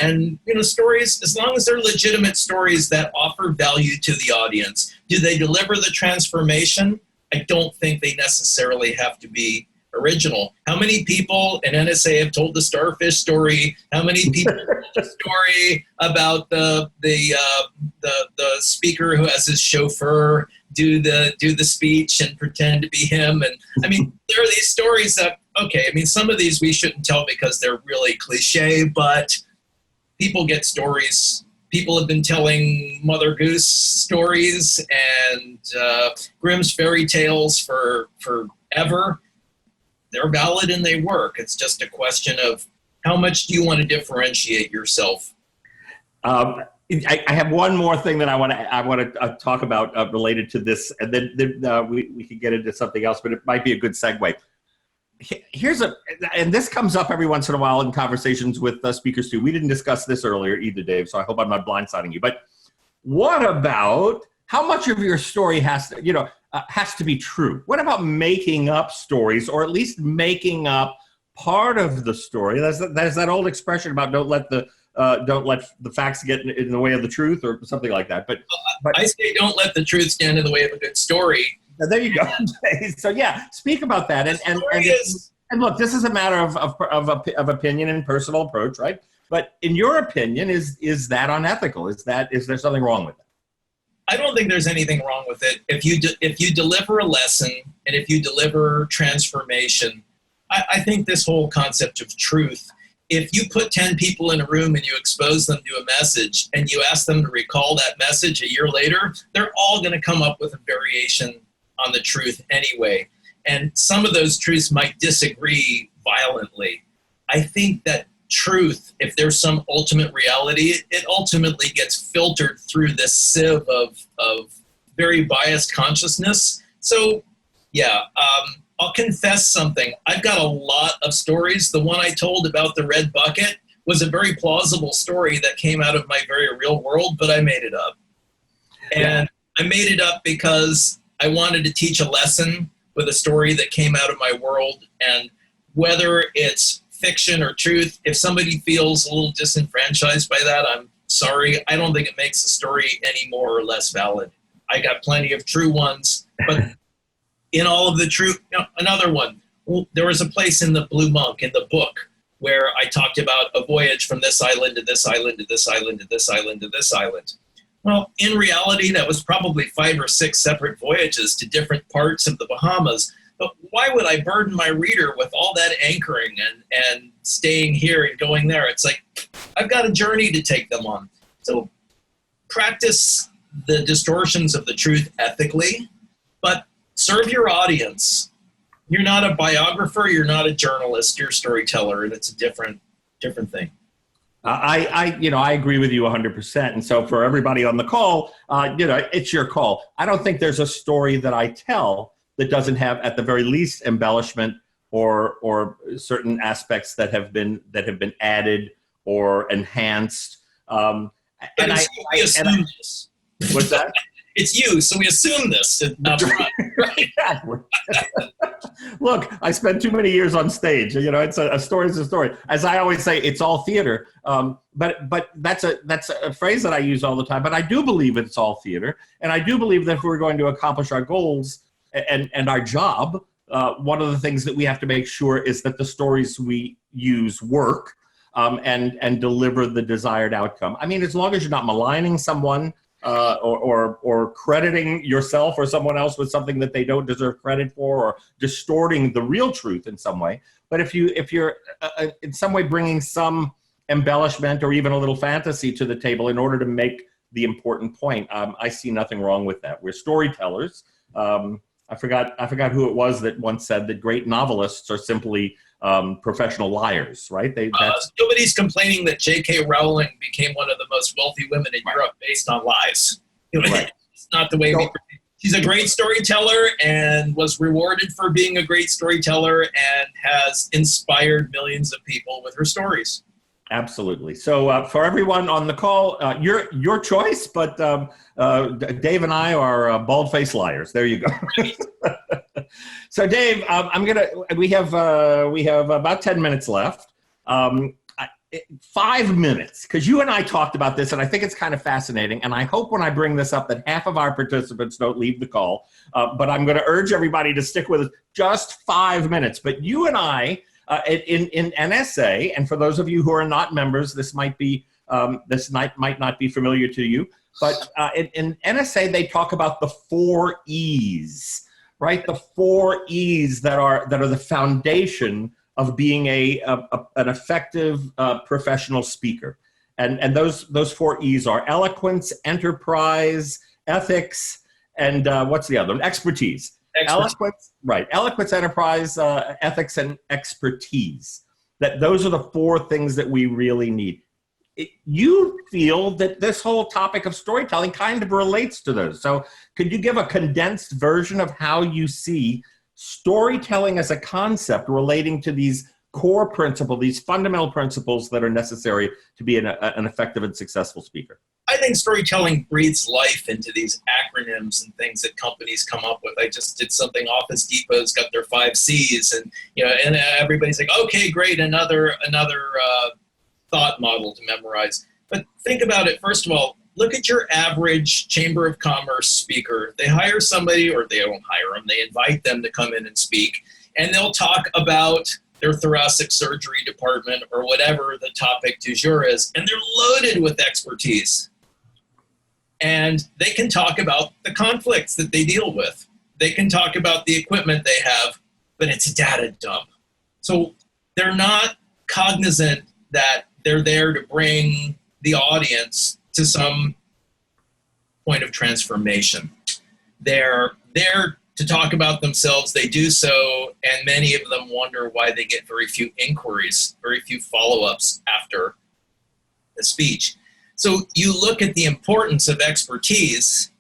and stories, as long as they're legitimate stories that offer value to the audience. Do they deliver the transformation? I don't think they necessarily have to be original. How many people in NSA have told the starfish story? How many people told the story about the speaker who has his chauffeur do the speech and pretend to be him? And I mean, there are these stories that, okay, I mean, some of these we shouldn't tell because they're really cliche, but people get stories. People have been telling Mother Goose stories and Grimm's fairy tales for forever. They're valid and they work. It's just a question of how much do you want to differentiate yourself? I have one more thing that I want to talk about related to this, and then we could get into something else, but it might be a good segue. And this comes up every once in a while in conversations with speakers too. We didn't discuss this earlier either, Dave, so I hope I'm not blindsiding you. But what about how much of your story has to be true? What about making up stories, or at least making up part of the story? There's that old expression about don't let the facts get in the way of the truth, or something like that. But I say don't let the truth stand in the way of a good story. There you go. So yeah, speak about that. And look, this is a matter of opinion and personal approach, right? But in your opinion, is that unethical? Is there something wrong with it? I don't think there's anything wrong with it. If you deliver a lesson and if you deliver transformation, I think this whole concept of truth, if you put 10 people in a room and you expose them to a message and you ask them to recall that message a year later, they're all going to come up with a variation on the truth anyway. And some of those truths might disagree violently. I think that truth, if there's some ultimate reality, it ultimately gets filtered through this sieve of very biased consciousness. So yeah, I'll confess something. I've got a lot of stories. The one I told about the red bucket was a very plausible story that came out of my very real world, but I made it up. And I made it up because I wanted to teach a lesson with a story that came out of my world. And whether it's fiction or truth, if somebody feels a little disenfranchised by that, I'm sorry. I don't think it makes the story any more or less valid. I got plenty of true ones, but in all of the truth. Another one, there was a place in the Blue Monk, in the book, where I talked about a voyage from this island to this island to this island to this island to this island. Well, in reality, that was probably 5 or 6 separate voyages to different parts of the Bahamas. But why would I burden my reader with all that anchoring and staying here and going there? It's like, I've got a journey to take them on. So practice the distortions of the truth ethically, but serve your audience. You're not a biographer, you're not a journalist, you're a storyteller, and it's a different thing. I agree with you 100%. And so for everybody on the call, it's your call. I don't think there's a story that I tell that doesn't have, at the very least, embellishment or certain aspects that have been added or enhanced. What's that? It's you, so we assume this. Right? Look, I spent too many years on stage. It's a story's a story. As I always say, it's all theater. But that's a phrase that I use all the time. But I do believe it's all theater, and I do believe that if we're going to accomplish our goals and our job, one of the things that we have to make sure is that the stories we use work and deliver the desired outcome. I mean, as long as you're not maligning someone. Or crediting yourself or someone else with something that they don't deserve credit for, or distorting the real truth in some way. But if you're in some way bringing some embellishment or even a little fantasy to the table in order to make the important point, I see nothing wrong with that. We're storytellers. I forgot who it was that once said that great novelists are simply professional liars, right? Nobody's complaining that J.K. Rowling became one of the most wealthy women in Europe based on lies. Right. It's not the way she's a great storyteller and was rewarded for being a great storyteller and has inspired millions of people with her stories. Absolutely. So for everyone on the call, your choice, but Dave and I are bald-faced liars. There you go. So Dave, we have about 10 minutes left. 5 minutes, because you and I talked about this, and I think it's kind of fascinating. And I hope when I bring this up that half of our participants don't leave the call. But I'm going to urge everybody to stick with us just 5 minutes. But you and I, in NSA, and for those of you who are not members, this might not be familiar to you. But in NSA, they talk about the 4 E's. Right, the 4 E's that are the foundation of being an effective professional speaker, and those 4 E's are eloquence, enterprise, ethics, and what's the other one? Expertise. Eloquence, right? Eloquence, enterprise, ethics, and expertise. Those are the 4 things that we really need. You feel that this whole topic of storytelling kind of relates to those. So could you give a condensed version of how you see storytelling as a concept relating to these core principles, these fundamental principles that are necessary to be an effective and successful speaker? I think storytelling breathes life into these acronyms and things that companies come up with. I just did something. Office Depot's got their 5 C's, and and everybody's like, okay, great, another thought model to memorize. But think about it. First of all, look at your average Chamber of Commerce speaker. They hire somebody, or they don't hire them, they invite them to come in and speak, and they'll talk about their thoracic surgery department or whatever the topic du jour is, and they're loaded with expertise. And they can talk about the conflicts that they deal with. They can talk about the equipment they have, but it's a data dump. So they're not cognizant that they're there to bring the audience to some point of transformation. They're there to talk about themselves. They do so, and many of them wonder why they get very few inquiries, very few follow-ups after the speech. So you look at the importance of expertise,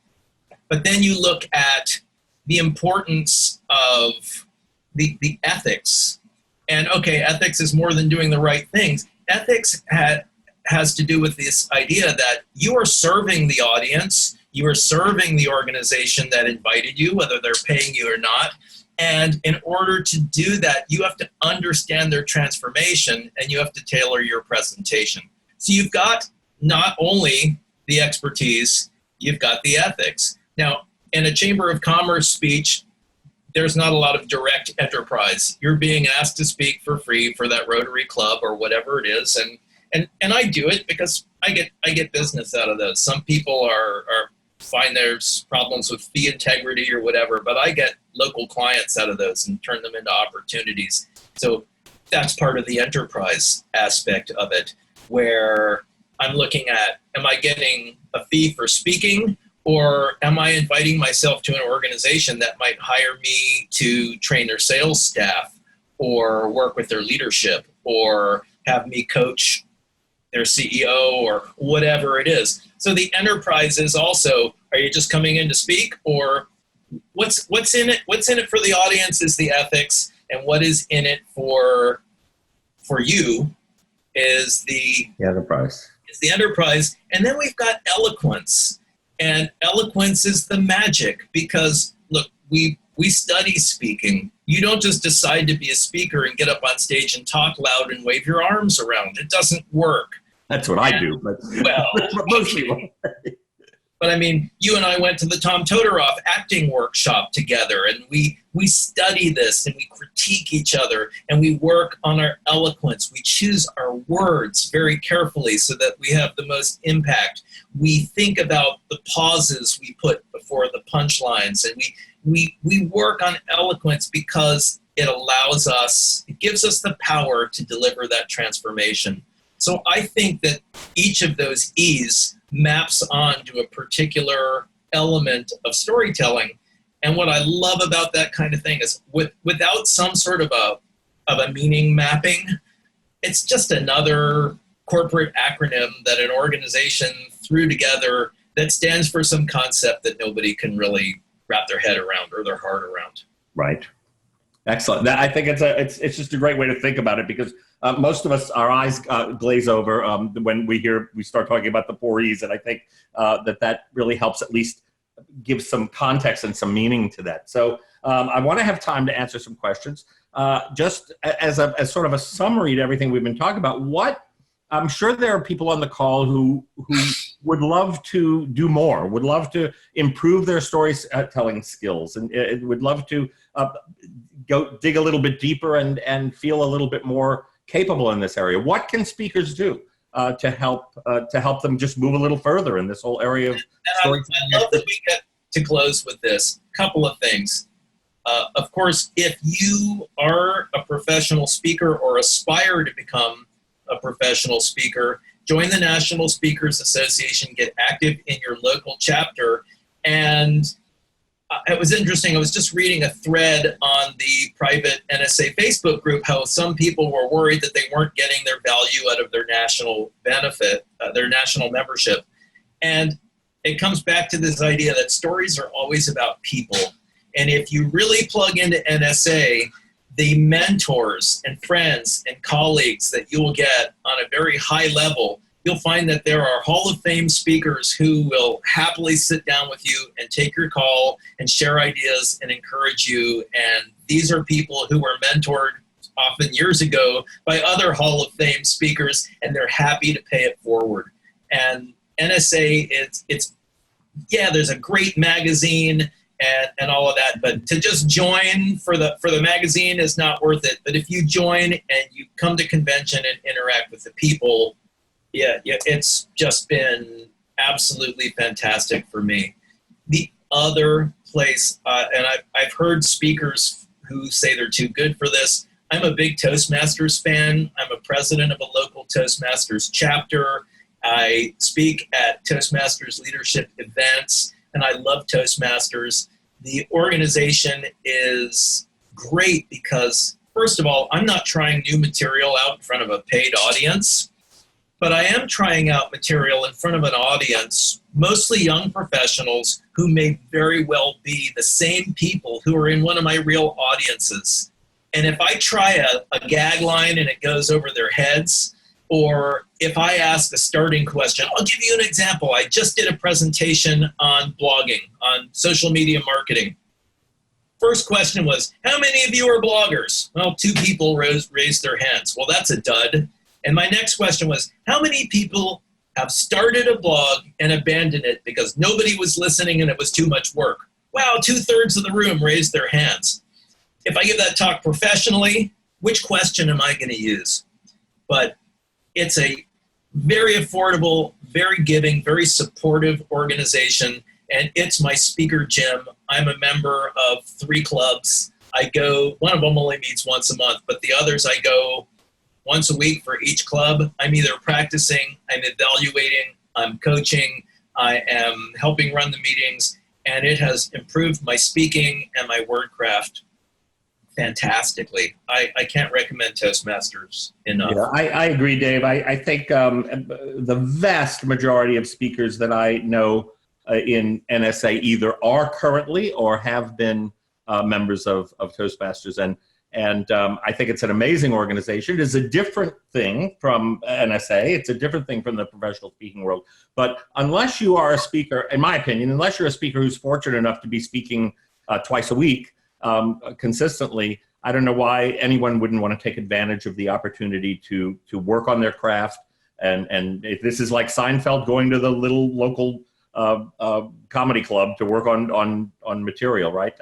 but then you look at the importance of the ethics. And okay, ethics is more than doing the right things. Ethics has to do with this idea that you are serving the audience, you are serving the organization that invited you, whether they're paying you or not. And in order to do that, you have to understand their transformation, and you have to tailor your presentation. So you've got not only the expertise, you've got the ethics. Now, in a Chamber of Commerce speech, there's not a lot of direct enterprise. You're being asked to speak for free for that Rotary Club or whatever it is, and I do it because I get business out of those. Some people are find there's problems with fee integrity or whatever, but I get local clients out of those and turn them into opportunities. So that's part of the enterprise aspect of it, where I'm looking at, am I getting a fee for speaking, or am I inviting myself to an organization that might hire me to train their sales staff or work with their leadership or have me coach their CEO or whatever it is. So the enterprise is also, are you just coming in to speak, or what's in it? What's in it for the audience is the ethics, and what is in it for you is the enterprise. Is the enterprise. And then we've got eloquence. And eloquence is the magic, because look, we study speaking. You don't just decide to be a speaker and get up on stage and talk loud and wave your arms around. It doesn't work. That's what I do. But well, most people. But I mean, you and I went to the Tom Todoroff acting workshop together, and we study this and we critique each other and we work on our eloquence. We choose our words very carefully so that we have the most impact. We think about the pauses we put before the punchlines, and we work on eloquence because it allows us, it gives us the power to deliver that transformation. So I think that each of those E's maps onto a particular element of storytelling. And what I love about that kind of thing is without some sort of a meaning mapping, it's just another corporate acronym that an organization threw together that stands for some concept that nobody can really wrap their head around or their heart around. Right. Excellent. I think it's just a great way to think about it, because most of us, our eyes glaze over when we start talking about the 4 E's, and I think that really helps at least give some context and some meaning to that. So I want to have time to answer some questions. Just as sort of a summary to everything we've been talking about, I'm sure there are people on the call who would love to do more, would love to improve their storytelling skills, and would love to go dig a little bit deeper and feel a little bit more capable in this area. What can speakers do to help them just move a little further in this whole area of storytelling? I love that we get to close with this. Couple of things. Of course, if you are a professional speaker or aspire to become a professional speaker, join the National Speakers Association, get active in your local chapter. And it was interesting. I was just reading a thread on the private NSA Facebook group, how some people were worried that they weren't getting their value out of their national benefit, their national membership. And it comes back to this idea that stories are always about people. And if you really plug into NSA, the mentors and friends and colleagues that you will get on a very high level, you'll find that there are Hall of Fame speakers who will happily sit down with you and take your call and share ideas and encourage you. And these are people who were mentored often years ago by other Hall of Fame speakers, and they're happy to pay it forward. And NSA, there's a great magazine and all of that, but to just join for the magazine is not worth it. But if you join and you come to convention and interact with the people, yeah, it's just been absolutely fantastic for me. The other place, and I've heard speakers who say they're too good for this. I'm a big Toastmasters fan. I'm a president of a local Toastmasters chapter. I speak at Toastmasters leadership events, and I love Toastmasters. The organization is great because, first of all, I'm not trying new material out in front of a paid audience, but I am trying out material in front of an audience, mostly young professionals who may very well be the same people who are in one of my real audiences. And if I try a gag line and it goes over their heads, or if I ask a starting question, I'll give you an example. I just did a presentation on blogging, on social media marketing. First question was, how many of you are bloggers? Well, 2 people raised their hands. Well, that's a dud. And my next question was, how many people have started a blog and abandoned it because nobody was listening and it was too much work? Wow, 2/3 of the room raised their hands. if I give that talk professionally, which question am I going to use? But it's a very affordable, very giving, very supportive organization, and it's my speaker gym. I'm a member of 3 clubs. I go, one of them only meets once a month, but the others I go once a week for each club. I'm either practicing, I'm evaluating, I'm coaching, I am helping run the meetings, and it has improved my speaking and my word craft fantastically. I can't recommend Toastmasters enough. Yeah, I agree, Dave. I think the vast majority of speakers that I know in NSA either are currently or have been members of Toastmasters, and I think it's an amazing organization. It is a different thing from NSA. It's a different thing from the professional speaking world. But unless you are a speaker, in my opinion, unless you're a speaker who's fortunate enough to be speaking twice a week consistently, I don't know why anyone wouldn't want to take advantage of the opportunity to work on their craft. And if this is like Seinfeld going to the little local comedy club to work on material, right?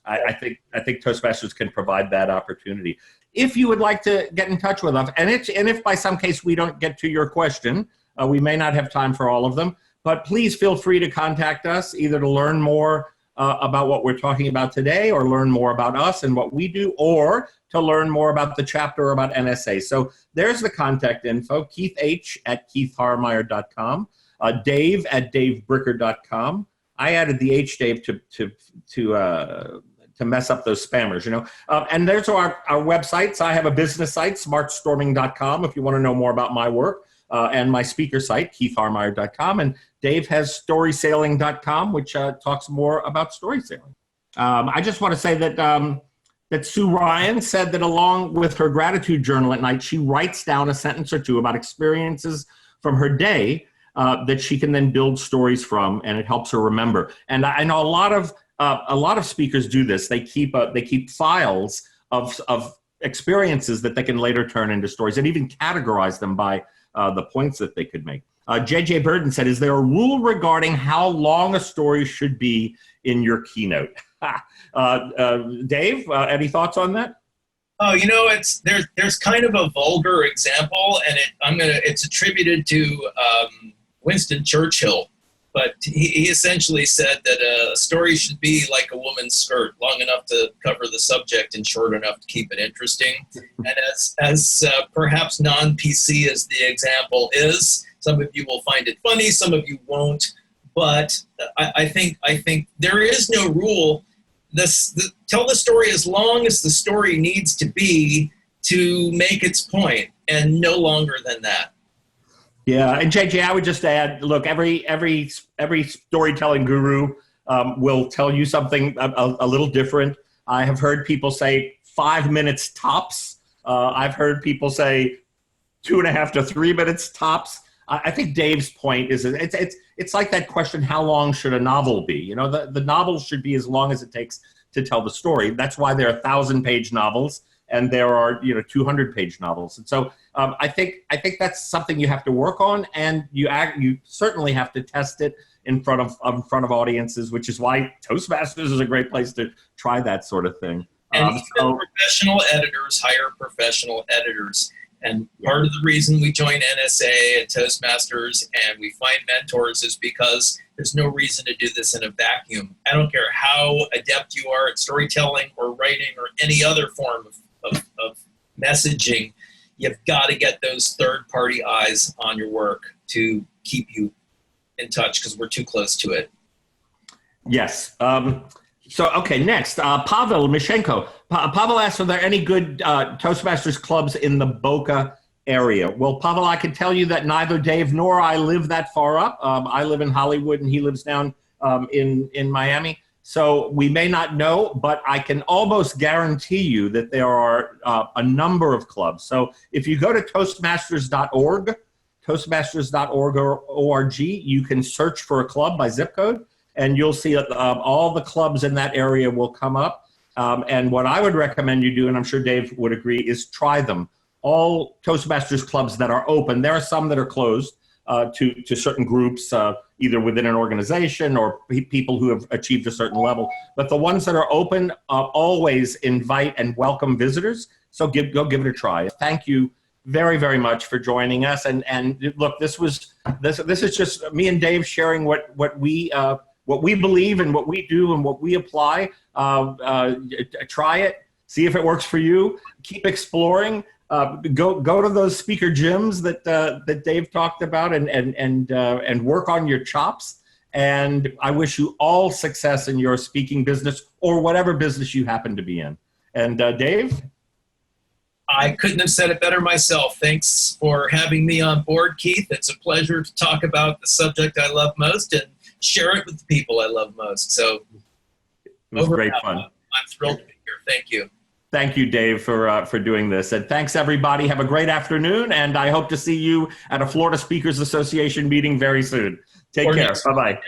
I think Toastmasters can provide that opportunity. If you would like to get in touch with us, and if by some case we don't get to your question, we may not have time for all of them, but please feel free to contact us either to learn more about what we're talking about today, or learn more about us and what we do, or to learn more about the chapter or about NSA. So there's the contact info: Keith H. at keithharmeyer.com, Dave at davebricker.com. I added the H, Dave, to mess up those spammers, you know. And there's our websites. I have a business site, smartstorming.com, if you want to know more about my work, and my speaker site, keithharmeyer.com. And Dave has StorySailing.com, which talks more about story sailing. I just want to say that Sue Ryan said that along with her gratitude journal at night, she writes down a sentence or two about experiences from her day that she can then build stories from, and it helps her remember. And I know a lot of speakers do this. They keep files of experiences that they can later turn into stories, and even categorize them by the points that they could make. J.J. Burden said, "Is there a rule regarding how long a story should be in your keynote?" Dave, any thoughts on that? Oh, you know, there's kind of a vulgar example, and it's attributed to Winston Churchill, but he essentially said that a story should be like a woman's skirt, long enough to cover the subject and short enough to keep it interesting. And as perhaps non-PC as the example is, some of you will find it funny, some of you won't. But I think there is no rule. Tell the story as long as the story needs to be to make its point, and no longer than that. Yeah, and JJ, I would just add, look, every storytelling guru will tell you something a little different. I have heard people say 5 minutes tops. I've heard people say 2.5 to 3 minutes tops. I think Dave's point is it's like that question: how long should a novel be? You know, the novel should be as long as it takes to tell the story. That's why there are 1,000-page novels, and there are 200-page novels. And so I think that's something you have to work on, and you certainly have to test it in front of audiences, which is why Toastmasters is a great place to try that sort of thing. And professional editors hire professional editors. And part of the reason we join NSA and Toastmasters and we find mentors is because there's no reason to do this in a vacuum. I don't care how adept you are at storytelling or writing or any other form of messaging, you've got to get those third-party eyes on your work to keep you in touch, because we're too close to it. Yes. Okay, next, Pavel Mishenko. Pavel asks, are there any good Toastmasters clubs in the Boca area? Well, Pavel, I can tell you that neither Dave nor I live that far up. I live in Hollywood, and he lives down in Miami. So we may not know, but I can almost guarantee you that there are a number of clubs. So if you go to Toastmasters.org, Toastmasters.org, you can search for a club by zip code, and you'll see all the clubs in that area will come up. And what I would recommend you do, and I'm sure Dave would agree, is try them. All Toastmasters clubs that are open, there are some that are closed, to certain groups, either within an organization or people who have achieved a certain level. But the ones that are open always invite and welcome visitors. So go give it a try. Thank you very, very much for joining us. And look, this is just me and Dave sharing what we believe and what we do and what we apply. Try it, see if it works for you. Keep exploring. Go to those speaker gyms that Dave talked about and work on your chops. And I wish you all success in your speaking business or whatever business you happen to be in. And Dave? I couldn't have said it better myself. Thanks for having me on board, Keith. It's a pleasure to talk about the subject I love most and share it with the people I love most. So it was great fun. I'm thrilled to be here. Thank you. Thank you, Dave, for doing this. And thanks, everybody. Have a great afternoon. And I hope to see you at a Florida Speakers Association meeting very soon. Take care. Bye-bye.